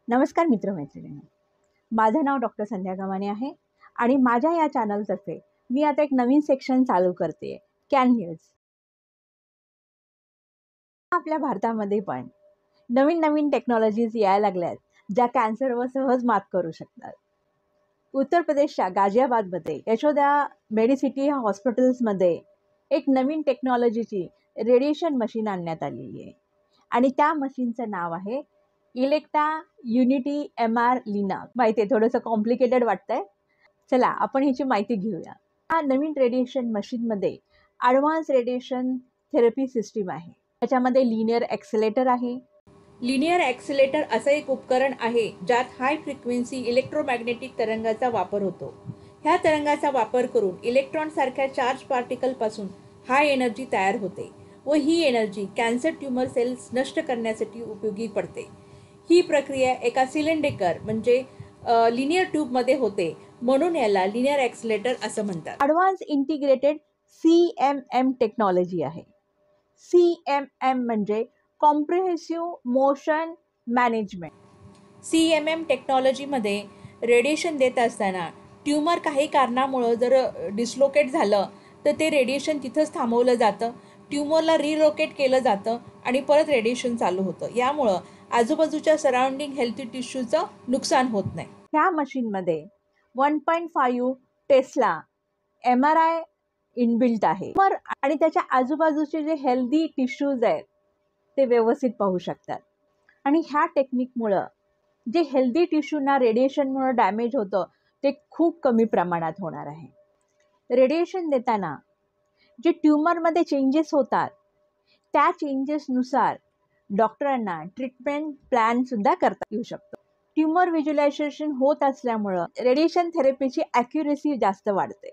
नमस्कार मित्रमैत्रिणींनो, माझं नाव डॉक्टर संध्या गव्हाणे आहे आणि माझ्या या चॅनलतर्फे मी आता एक नवीन सेक्शन चालू करते, कॅन न्यूज. आपल्या भारतामध्ये पण नवीन नवीन टेक्नॉलॉजीज यायला लागल्यात ज्या कॅन्सरवर सहज मात करू शकतात. उत्तर प्रदेशच्या गाझियाबादमध्ये यशोदा मेडिसिटी हॉस्पिटल्समध्ये एक नवीन टेक्नॉलॉजीची रेडिएशन मशीन आणण्यात आलेली आहे आणि त्या मशीनचं नाव आहे इलेक्ट्रा युनिटी MR लिना. माहिती आहे, थोडंसं कॉम्प्लिकेटेड वाटतंय. चला आपण ह्याची माहिती घेऊया. हा नवीन रेडिएशन मशीनमध्ये ॲडव्हान्स रेडिएशन थेरपी सिस्टीम आहे. त्याच्यामध्ये लिनियर ॲक्सिलेटर आहे. लिनियर ॲक्सिलेटर असं एक उपकरण आहे ज्यात हाय फ्रिक्वेन्सी इलेक्ट्रोमॅग्नेटिक तरंगाचा वापर होतो. ह्या तरंगाचा वापर करून इलेक्ट्रॉनसारख्या चार्ज पार्टिकलपासून हाय एनर्जी तयार होते व ही एनर्जी कॅन्सर ट्यूमर सेल्स नष्ट करण्यासाठी उपयोगी पडते. ही प्रक्रिया एका सिलेंडर म्हणजे लिनियर ट्यूबमध्ये होते, म्हणून याला लिनियर ॲक्सिलेटर असं म्हणतात. ॲडव्हान्स इंटिग्रेटेड CMM टेक्नॉलॉजी आहे. CMM म्हणजे कॉम्प्रिहेन्सिव्ह मोशन मॅनेजमेंट. CMM टेक्नॉलॉजीमध्ये रेडिएशन देत असताना ट्यूमर काही कारणामुळं जर डिस्लोकेट झालं तर ते रेडिएशन तिथंच थांबवलं जातं, ट्यूमरला रिलोकेट केलं जातं आणि परत रेडिएशन चालू होतं. यामुळं आजूबाजूच्या सराउंडिंग हेल्थी टिश्यूचं नुकसान होत नाही. ह्या मशीनमध्ये 1.5 टेस्ला MRI इनबिल्ट आहे आणि त्याच्या आजूबाजूचे जे हेल्दी टिश्यूज आहेत ते व्यवस्थित पाहू शकतात. आणि ह्या टेक्निकमुळं जे हेल्दी टिश्यूना रेडिएशनमुळं डॅमेज होतं ते खूप कमी प्रमाणात होणार आहे. रेडिएशन देताना जे ट्यूमरमध्ये चेंजेस होतात त्या चेंजेसनुसार डॉक्टरांना ट्रीटमेंट प्लॅनसुद्धा करता येऊ शकतो. ट्यूमर व्हिज्युअलायझेशन होत असल्यामुळं रेडिएशन थेरपीची ॲक्युरेसी जास्त वाढते.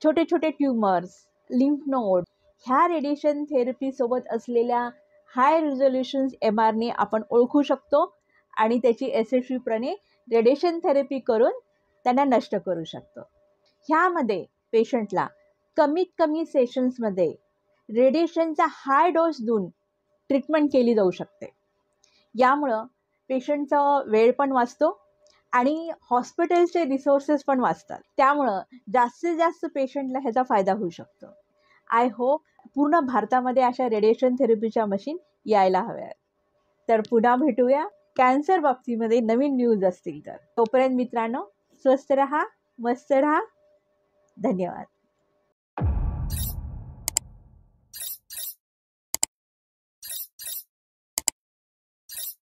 छोटे छोटे ट्यूमर्स, लिम्फ नोड ह्या रेडिएशन थेरपीसोबत असलेल्या हाय रिझोल्युशन्स MRने आपण ओळखू शकतो आणि त्याची यशस्वीपणे रेडिएशन थेरपी करून त्यांना नष्ट करू शकतो. ह्यामध्ये पेशंटला कमीत कमी सेशन्समध्ये रेडिएशनचा हाय डोस देऊन ट्रीटमेंट केली जाऊ शकते. यामुळं पेशंटचा वेळ पण वाचतो आणि हॉस्पिटलचे रिसोर्सेस पण वाचतात. त्यामुळं जास्तीत जास्त पेशंटला ह्याचा फायदा होऊ शकतो. आय होप पूर्ण भारतामध्ये अशा रेडिएशन थेरपीच्या मशीन यायला हव्यात. तर पुन्हा भेटूया कॅन्सर बाबतीमध्ये नवीन न्यूज असतील तर. तोपर्यंत मित्रांनो, स्वस्थ रहा, मस्त रहा. धन्यवाद.